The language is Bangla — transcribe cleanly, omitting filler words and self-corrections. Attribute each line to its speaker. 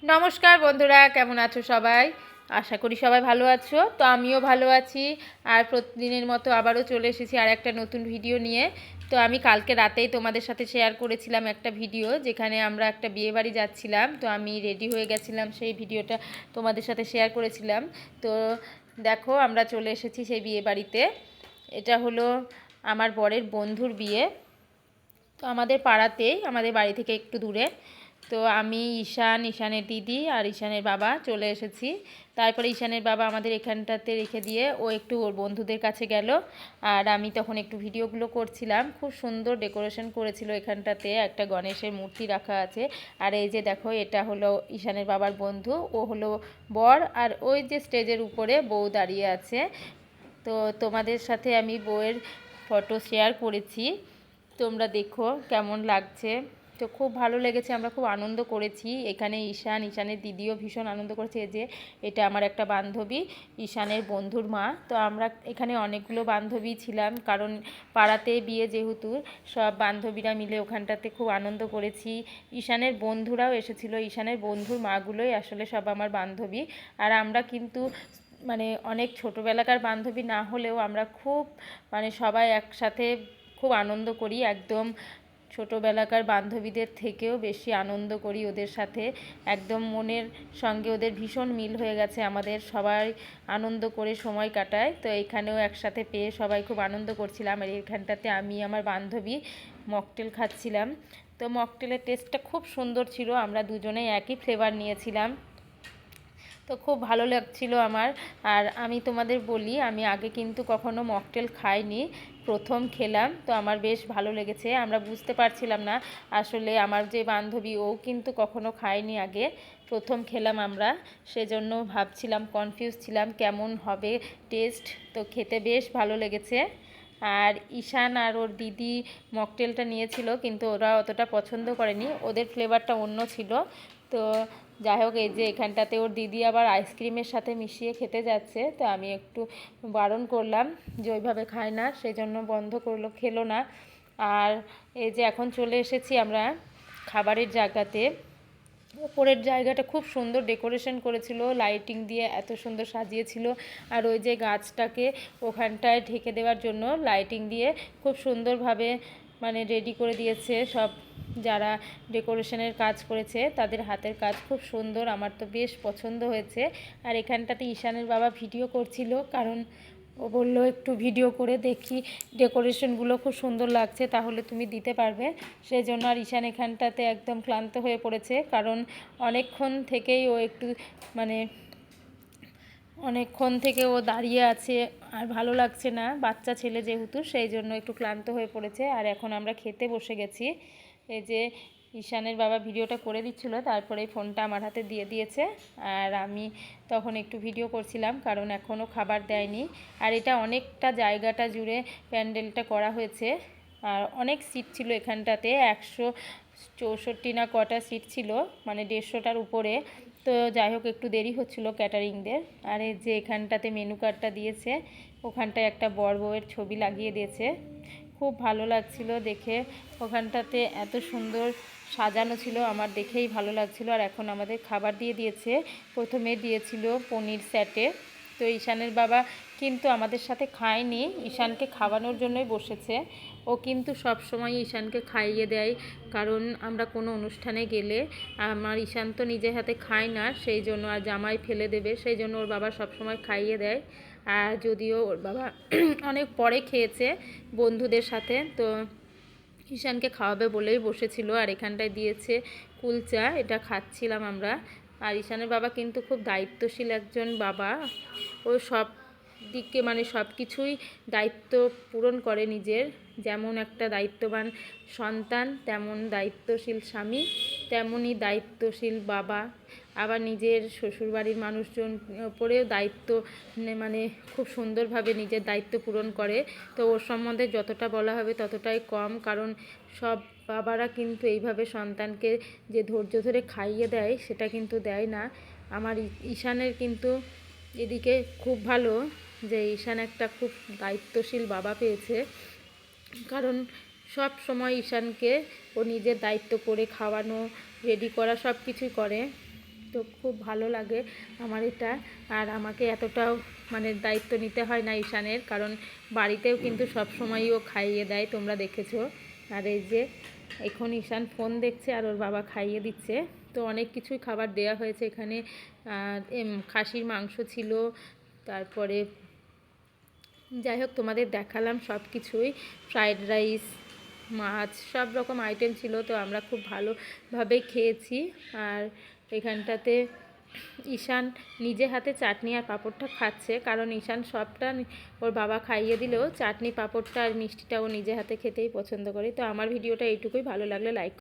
Speaker 1: নমস্কার বন্ধুরা, কেমন আছো সবাই? আশা করি সবাই ভালো আছো। তো আমিও ভালো আছি। আর প্রতিদিনের মতো আবারও চলে এসেছি আর একটা নতুন ভিডিও নিয়ে। তো আমি কালকে রাতেই তোমাদের সাথে শেয়ার করেছিলাম একটা ভিডিও, যেখানে আমরা একটা বিয়েবাড়ি যাচ্ছিলাম। তো আমি রেডি হয়ে গেছিলাম, সেই ভিডিওটা তোমাদের সাথে শেয়ার করেছিলাম। তো দেখো, আমরা চলে এসেছি সেই বিয়েবাড়িতে। এটা হলো আমার বরের বন্ধুর বিয়ে। তো আমাদের পাড়াতেই, আমাদের বাড়ি থেকে একটু দূরে। তো আমি, ঈশানের দিদি আর ঈশানের বাবা চলে এসেছি। তারপরে ঈশানের বাবা আমাদের এখানটাতে রেখে দিয়ে ও একটু ওর বন্ধুদের কাছে গেল। আর আমি তখন একটু ভিডিওগুলো করছিলাম। খুব সুন্দর ডেকোরেশন করেছিল এখানটাতে, একটা গণেশের মূর্তি রাখা আছে। আর এই যে দেখো, এটা হলো ঈশানের বাবার বন্ধু, ও হলো বর। আর ওই যে স্টেজের উপরে বউ দাঁড়িয়ে আছে। তো তোমাদের সাথে আমি বউয়ের ফটো শেয়ার করেছি, তোমরা দেখো কেমন লাগছে। তো খুব ভালো লেগেছে, আমরা খুব আনন্দ করেছি এখানে। ঈশানের দিদিও ভীষণ আনন্দ করেছে। যে এটা আমার একটা বান্ধবী, ঈশানের বন্ধুর মা। তো আমরা এখানে অনেকগুলো বান্ধবী ছিলাম, কারণ পাড়াতে বিয়ে যেহেতু, সব বান্ধবীরা মিলে ওখানটাতে খুব আনন্দ করেছি। ঈশানের বন্ধুরাও এসেছিলো, ঈশানের বন্ধুর মাগুলোই আসলে সব আমার বান্ধবী। আর আমরা কিন্তু অনেক ছোটোবেলাকার বান্ধবী না হলেও আমরা খুব সবাই একসাথে খুব আনন্দ করি। একদম ছোটোবেলাকার বান্ধবীদের থেকেও বেশি আনন্দ করি ওদের সাথে। একদম মনের সঙ্গে ওদের ভীষণ মিল হয়ে গেছে, আমাদের সবাই আনন্দ করে সময় কাটায়। তো এখানেও একসাথে পেয়ে সবাই খুব আনন্দ করছিলাম। আর এখানটাতে আমি আমার বান্ধবী মকটেল খাচ্ছিলাম। তো মকটেলের টেস্টটা খুব সুন্দর ছিল, আমরা দুজনেই একই ফ্লেভার নিয়েছিলাম। তো খুব ভালো লাগছিল আমার। আর আমি তোমাদের বলি, আমি আগে কিন্তু কখনো মকটেল খাইনি, প্রথম খেলাম। তো আমার বেশ ভালো লেগেছে। আমরা বুঝতে পারছিলাম না আসলে, আমার যে বান্ধবী ও কিন্তু কখনো খায়নি আগে, প্রথম খেলাম আমরা, সেজন্য ভাবছিলাম, কনফিউজ ছিলাম কেমন হবে টেস্ট। তো খেতে বেশ ভালো লেগেছে। আর ঈশান আর ওর দিদি মকটেলটা নিয়েছিল, কিন্তু ওরা অতটা পছন্দ করেনি, ওদের ফ্লেভারটা অন্য ছিল। তো যাই হোক, এই যে এখানটাতে ওর দিদি আবার আইসক্রিমের সাথে মিশিয়ে খেতে যাচ্ছে। তো আমি একটু বারণ করলাম যে ওইভাবে খায় না, সেই জন্য বন্ধ করলো, খেলো না। আর এই যে এখন চলে এসেছি আমরা খাবারের জায়গাতে। ওপরের জায়গাটা খুব সুন্দর ডেকোরেশন করেছিল, লাইটিং দিয়ে এত সুন্দর সাজিয়েছিল। আর ওই যে গাছটাকে ওখানটায় ঢেকে দেওয়ার জন্য লাইটিং দিয়ে খুব সুন্দরভাবে রেডি করে দিয়েছে সব। যারা ডেকোরেশনের কাজ করেছে তাদের হাতের কাজ খুব সুন্দর, আমার তো বেশ পছন্দ হয়েছে। আর এখানটাতে ঈশানের বাবা ভিডিও করছিল, কারণ ও বললো একটু ভিডিও করে দেখি, ডেকোরেশনগুলো খুব সুন্দর লাগছে, তাহলে তুমি দিতে পারবে। সেই জন্য আর ঈশান এখানটাতে একদম ক্লান্ত হয়ে পড়েছে, কারণ অনেকক্ষণ থেকেই ও একটু মানে অনেকক্ষণ থেকে ও দাঁড়িয়ে আছে, আর ভালো লাগছে না, বাচ্চা ছেলে যেহেতু, সেই জন্য একটু ক্লান্ত হয়ে পড়েছে। আর এখন আমরা খেতে বসে গেছি। এই যে ঈশানের বাবা ভিডিওটা করে দিচ্ছিল, তারপরে ফোনটা আমার হাতে দিয়ে দিয়েছে। আর আমি তখন একটু ভিডিও করছিলাম, কারণ এখনও খাবার দেয়নি। আর এটা অনেকটা জায়গাটা জুড়ে প্যান্ডেলটা করা হয়েছে। আর অনেক সিট ছিল এখানটাতে, 164 না কটা সিট ছিল, 150টার উপরে। তো যাই হোক, একটু দেরি হচ্ছিল ক্যাটারিংদের। আর এই যে এখানটাতে মেনু কার্ডটা দিয়েছে, ওখানটায় একটা বর বউয়ের ছবি লাগিয়ে দিয়েছে, খুব ভালো লাগছিল দেখে। ওখানটাতে এত সুন্দর সাজানো ছিল, আমার দেখেই ভালো লাগছিল। আর এখন আমাদের খাবার দিয়ে দিয়েছে। প্রথমে দিয়েছিল পনির স্যাটে। তো ঈশানের বাবা কিন্তু আমাদের সাথে খায়নি, ঈশানকে খাওয়ানোর জন্যই বসেছে। ও কিন্তু সব সময় ঈশানকে খাইয়ে দেয়, কারণ আমরা কোনো অনুষ্ঠানে গেলে, আমার ঈশান তো নিজের হাতে খায় না, সেই জন্য, আর জামাই ফেলে দেবে, সেই জন্য ওর বাবা সব সময় খাইয়ে দেয়। আর যদিও ওর বাবা অনেক পরে খেয়েছে বন্ধুদের সাথে, তো ঈশানকে খাওয়াবে বলেই বসেছিল। আর এখানটায় দিয়েছে কুলচা, এটা খাচ্ছিলাম আমরা। আর ঈশানের বাবা কিন্তু খুব দায়িত্বশীল একজন বাবা, ও সব দিকে সব কিছুই দায়িত্ব পূরণ করে নিজের। যেমন একটা দায়িত্ববান সন্তান, তেমন দায়িত্বশীল স্বামী, তেমনই দায়িত্বশীল বাবা। আবার নিজের শ্বশুরবাড়ির মানুষজন ওপরেও দায়িত্ব, খুব সুন্দরভাবে নিজের দায়িত্ব পূরণ করে। তো ওর সম্বন্ধে যতটা বলা হবে ততটাই কম, কারণ সব বাবারা কিন্তু এইভাবে সন্তানকে যে ধৈর্য ধরে খাইয়ে দেয়, সেটা কিন্তু দেয় না। আমার ঈশানের কিন্তু এদিকে খুব ভালো যে ঈশান একটা খুব দায়িত্বশীল বাবা পেয়েছে, কারণ সব সময় ঈশানকে ও নিজের দায়িত্ব করে খাওয়ানো, রেডি করা, সব কিছুই করে। তো খুব ভালো লাগে আমার এটা। আর আমাকে এতটাও মানে দায়িত্ব নিতে হয় না ঈশানের, কারণ বাড়িতেও কিন্তু সব সময়ই ও খাইয়ে দেয়, তোমরা দেখেছো। আর এই যে এখন ঈশান ফোন দেখছে আর ওর বাবা খাইয়ে দিচ্ছে। তো অনেক কিছুই খাবার দেয়া হয়েছে এখানে। খাসির মাংস ছিল, তারপরে যাই হোক তোমাদের দেখালাম সব কিছুই। ফ্রাইড রাইস, মাছ, সব রকম আইটেম ছিল। তো আমরা খুব ভালোভাবে খেয়েছি। আর এখানটাতে ঈশান নিজে হাতে চাটনি আর পাঁপড়টা খাচ্ছে, কারণ ঈশান সবটা ওর বাবা খাইয়ে দিলেও চাটনি পাঁপড়টা আর মিষ্টিটা ও নিজে হাতে খেতেই পছন্দ করে। তো আমার ভিডিওটা এইটুকুই, ভালো লাগলে লাইক